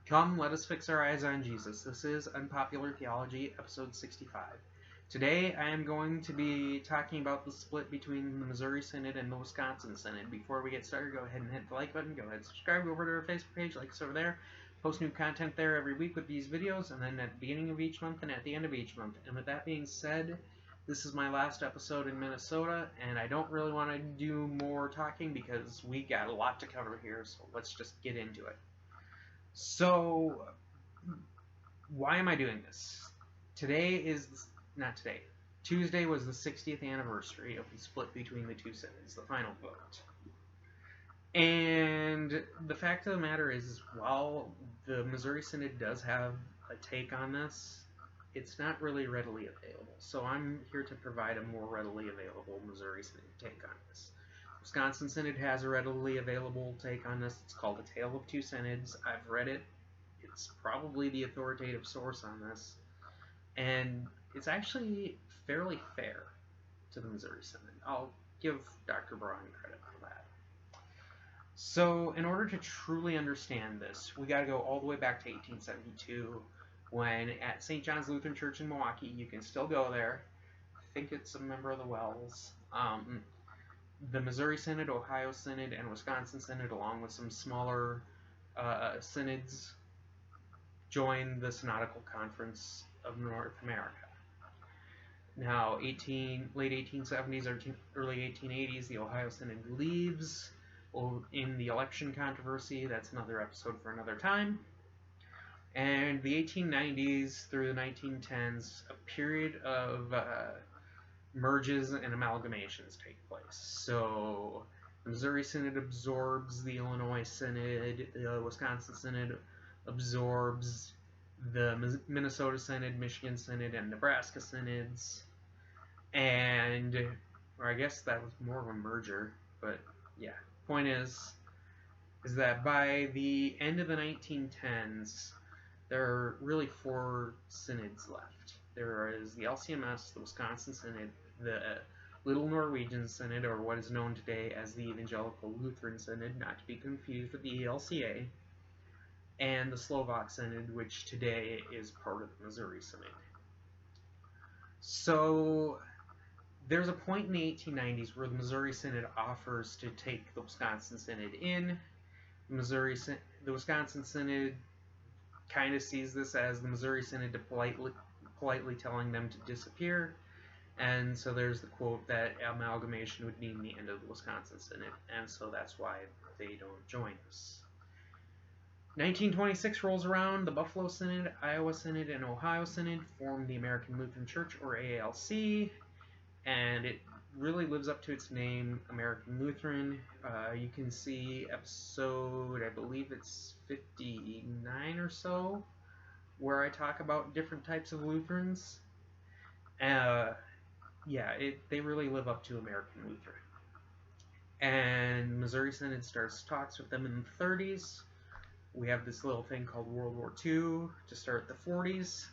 Come, let us fix our eyes on Jesus. This is Unpopular Theology, episode 65. Today I am going to be talking about the split between the Missouri Synod and the Wisconsin Synod. Before we get started, go ahead and hit the like button, go ahead and subscribe, go over to our Facebook page, like us over there. Post new content there every week with these videos, and then at the beginning of each month and at the end of each month. And with that being said, this is my last episode in Minnesota, and I don't really want to do more talking because we got a lot to cover here, so let's just get into it. So, why am I doing this? Tuesday was the 60th anniversary of the split between the two synods, the final vote. And the fact of the matter is, while the Missouri Synod does have a take on this, it's not really readily available. So I'm here to provide a more readily available Missouri Synod take on this. Wisconsin Synod has a readily available take on this. It's called A Tale of Two Synods. I've read it. It's probably the authoritative source on this. And it's actually fairly fair to the Missouri Synod. I'll give Dr. Braun credit for that. So in order to truly understand this, we got to go all the way back to 1872 when at St. John's Lutheran Church in Milwaukee, you can still go there. I think it's a member of the WELS. The Missouri Synod, Ohio Synod, and Wisconsin Synod, along with some smaller synods, joined the Synodical Conference of North America. Now, late 1870s or early 1880s, the Ohio Synod leaves in the election controversy. That's another episode for another time. And the 1890s through the 1910s, a period of merges and amalgamations take place. So the Missouri Synod absorbs the Illinois Synod, the Wisconsin Synod absorbs the Minnesota Synod, Michigan Synod, and Nebraska Synods. Or I guess that was more of a merger, but yeah. Point is that by the end of the 1910s, there are really four synods left. There is the LCMS, the Wisconsin Synod, the Little Norwegian Synod, or what is known today as the Evangelical Lutheran Synod, not to be confused with the ELCA, and the Slovak Synod, which today is part of the Missouri Synod. So there's a point in the 1890s where the Missouri Synod offers to take the Wisconsin Synod in. The Wisconsin Synod kind of sees this as the Missouri Synod to politely telling them to disappear. And so there's the quote that amalgamation would mean the end of the Wisconsin Synod, and so that's why they don't join us. 1926 rolls around, the Buffalo Synod, Iowa Synod, and Ohio Synod form the American Lutheran Church, or ALC, and it really lives up to its name, American Lutheran. You can see episode, I believe it's 59 or so, where I talk about different types of Lutherans. They really live up to American Lutheran. And Missouri Synod starts talks with them in the 30s. We have this little thing called World War II to start the 40s.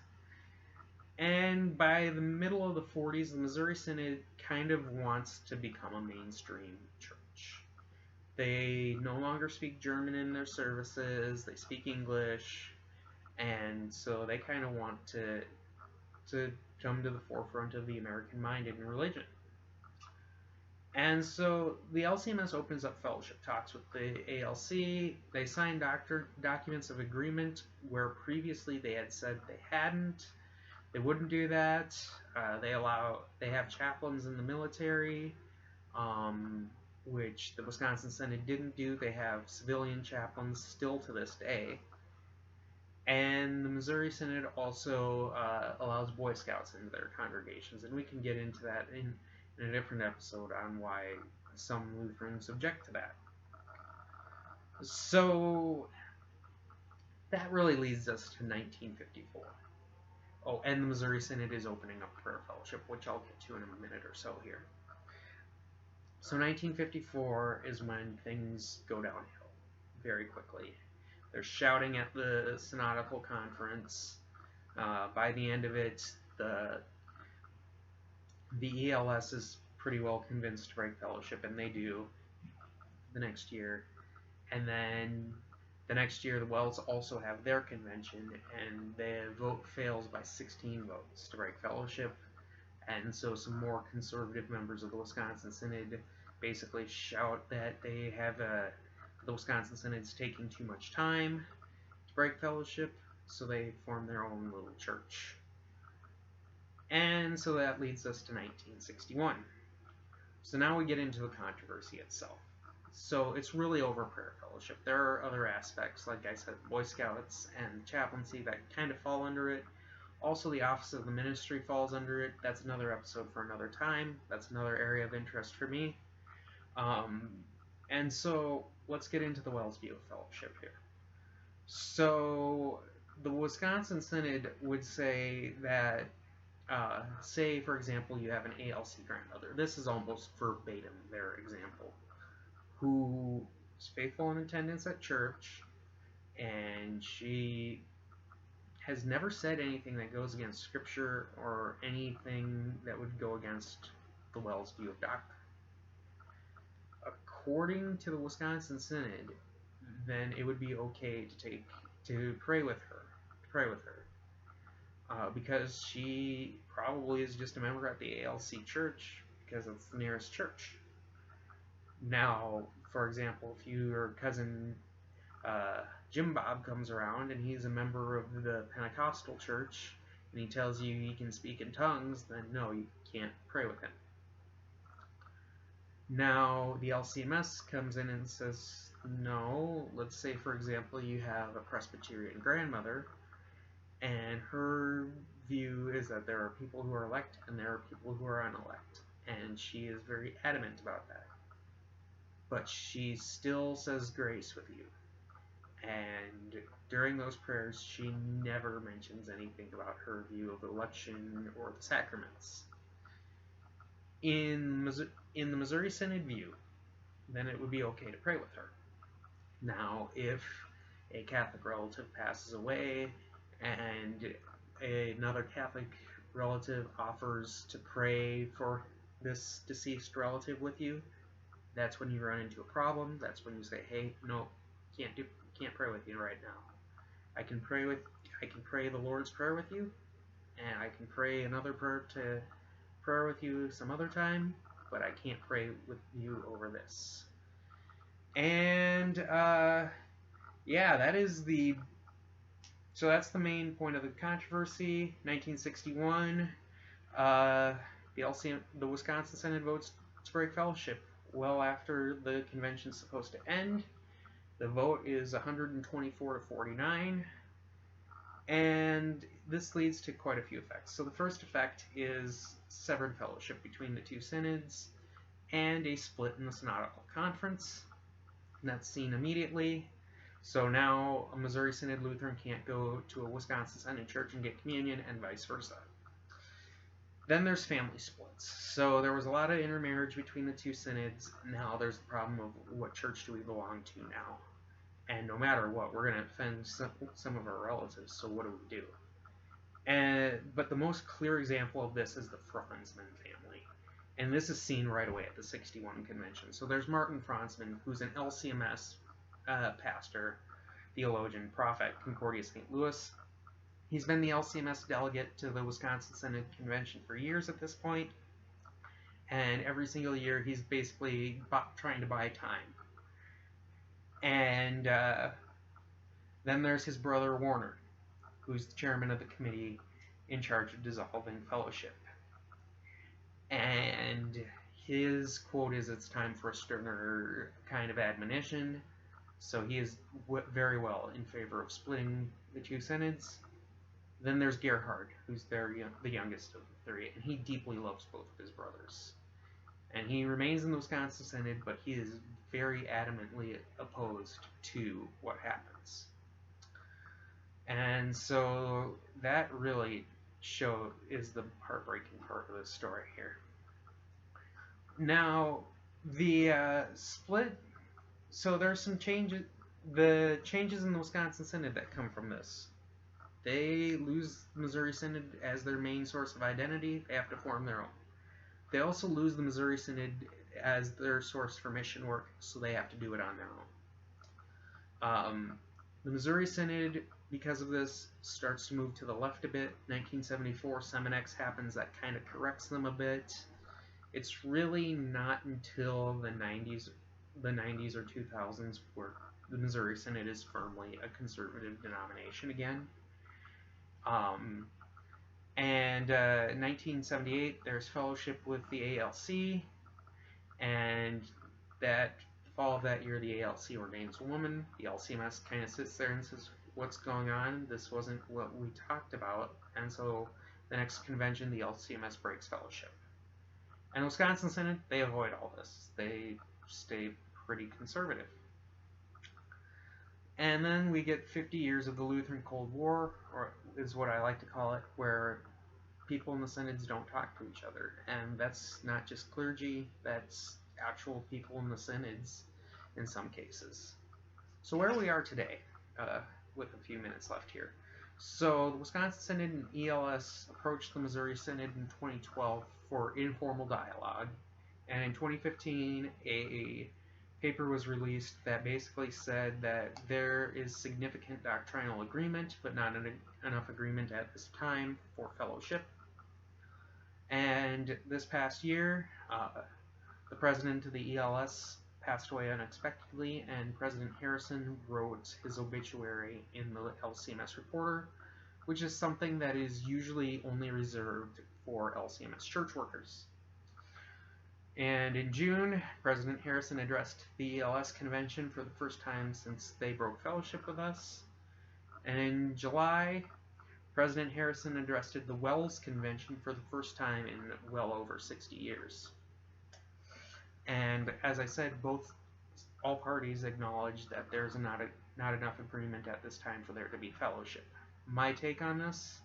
And by the middle of the 40s, the Missouri Synod kind of wants to become a mainstream church. They no longer speak German in their services, they speak English, and so they kind of want to come to the forefront of the American mind in religion. And so the LCMS opens up fellowship talks with the ALC. They sign documents of agreement where previously they had said they hadn't. They wouldn't do that. They have chaplains in the military, which the Wisconsin Synod didn't do. They have civilian chaplains still to this day. And the Missouri Synod also allows Boy Scouts into their congregations, and we can get into that in a different episode on why some Lutherans object to that. So that really leads us to 1954. Oh, and the Missouri Synod is opening up prayer fellowship, which I'll get to in a minute or so here. So 1954 is when things go downhill very quickly. They're shouting at the Synodical Conference. By the end of it, the ELS is pretty well convinced to break fellowship, and they do the next year. And then The next year, the WELS also have their convention, and the vote fails by 16 votes to break fellowship. And so some more conservative members of the Wisconsin Synod basically shout that the Wisconsin Synod's taking too much time to break fellowship, so they form their own little church. And so that leads us to 1961. So now we get into the controversy itself. So it's really over prayer fellowship. There are other aspects, like I said, Boy Scouts and chaplaincy that kind of fall under it. Also, the office of the ministry falls under it. That's another episode for another time. That's another area of interest for me. And so let's get into the WELS view of fellowship here. So the Wisconsin Synod would say that, say, for example, you have an ALC grandmother. This is almost verbatim their example, who is faithful in attendance at church, and she has never said anything that goes against Scripture or anything that would go against the WELS view of doctrine. According to the Wisconsin Synod, then it would be okay to pray with her, because she probably is just a member at the ALC church because it's the nearest church. Now, for example, if your cousin Jim Bob comes around and he's a member of the Pentecostal church and he tells you he can speak in tongues, then no, you can't pray with him. Now, the LCMS comes in and says, no, let's say, for example, you have a Presbyterian grandmother, and her view is that there are people who are elect and there are people who are unelect, and she is very adamant about that. But she still says grace with you, and during those prayers, she never mentions anything about her view of election or the sacraments. In the Missouri Synod view, then it would be okay to pray with her. Now, if a Catholic relative passes away and another Catholic relative offers to pray for this deceased relative with you, that's when you run into a problem. That's when you say, hey, no, can't pray with you right now. I can pray the Lord's Prayer with you, and I can pray another prayer with you some other time, but I can't pray with you over this. And so that's the main point of the controversy. 1961, the Wisconsin Synod votes to break fellowship well after the convention's supposed to end. The vote is 124 to 49, and this leads to quite a few effects. So the first effect is severed fellowship between the two synods and a split in the synodical conference. And that's seen immediately. So now a Missouri Synod Lutheran can't go to a Wisconsin Synod church and get communion, and vice versa. Then there's family splits. So there was a lot of intermarriage between the two synods. Now there's the problem of what church do we belong to now? And no matter what, we're going to offend some of our relatives, so what do we do? But the most clear example of this is the Franzman family. And this is seen right away at the 61 convention. So there's Martin Franzman, who's an LCMS pastor, theologian, prophet, Concordia St. Louis. He's been the LCMS delegate to the Wisconsin Synod Convention for years at this point, and every single year he's basically trying to buy time. And then there's his brother Warner, who's the chairman of the committee in charge of dissolving fellowship. And his quote is, "It's time for a sterner kind of admonition." So he is very well in favor of splitting the two synods. Then there's Gerhard, who's the youngest of the three, and he deeply loves both of his brothers. And he remains in the Wisconsin Synod, but he is very adamantly opposed to what happens. And so that really is the heartbreaking part of the story here. Now, the split, so there's some changes, the changes in the Wisconsin Synod that come from this. They lose the Missouri Synod as their main source of identity. They have to form their own. They also lose the Missouri Synod as their source for mission work, so they have to do it on their own. The Missouri Synod, because of this, starts to move to the left a bit. 1974, Seminex happens that kind of corrects them a bit. It's really not until the 90s or 2000s where the Missouri Synod is firmly a conservative denomination again. In 1978, there's fellowship with the ALC, and that fall of that year, the ALC ordains a woman. The LCMS kind of sits there and says, what's going on? This wasn't what we talked about. And so the next convention, the LCMS breaks fellowship. And the Wisconsin Synod, they avoid all this. They stay pretty conservative. And then we get 50 years of the Lutheran Cold War, or is what I like to call it, where people in the synods don't talk to each other. And that's not just clergy, that's actual people in the synods in some cases. So where we are today, with a few minutes left here. So the Wisconsin Synod and ELS approached the Missouri Synod in 2012 for informal dialogue. And in 2015, a paper was released that basically said that there is significant doctrinal agreement, but not enough agreement at this time for fellowship. And this past year, the president of the ELS passed away unexpectedly, and President Harrison wrote his obituary in the LCMS Reporter, which is something that is usually only reserved for LCMS church workers. And in June, President Harrison addressed the ELS convention for the first time since they broke fellowship with us. And in July, President Harrison addressed the WELS convention for the first time in well over 60 years. And as I said, all parties acknowledge that there's not enough agreement at this time for there to be fellowship. My take on this,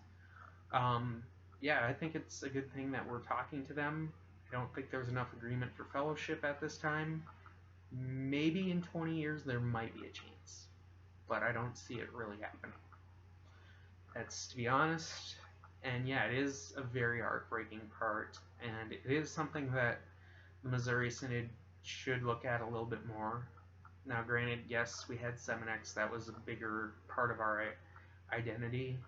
I think it's a good thing that we're talking to them. I don't think there's enough agreement for fellowship at this time. Maybe in 20 years there might be a chance, but I don't see it really happening. That's to be honest. And yeah, it is a very heartbreaking part, and it is something that the Missouri Synod should look at a little bit more. Now granted, yes, we had Seminex, that was a bigger part of our identity,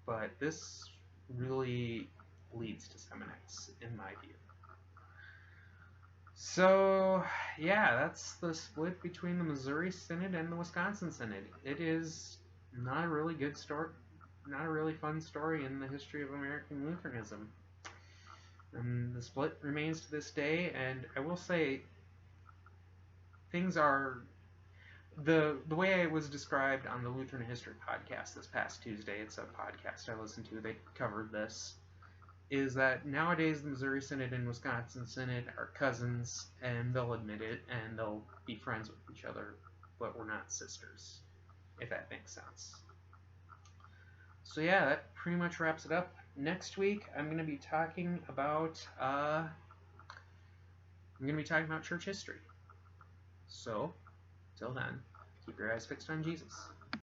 but this really leads to Seminex in my view. So yeah, that's the split between the Missouri Synod and the Wisconsin Synod. It is not a really good story, not a really fun story in the history of American Lutheranism. And the split remains to this day, and I will say things are the way it was described on the Lutheran History podcast this past Tuesday. It's a podcast I listened to. They covered this. Is that nowadays the Missouri Synod and Wisconsin Synod are cousins, and they'll admit it, and they'll be friends with each other, but we're not sisters, if that makes sense. So yeah, that pretty much wraps it up. Next week, I'm going to be talking about church history. So, till then, keep your eyes fixed on Jesus.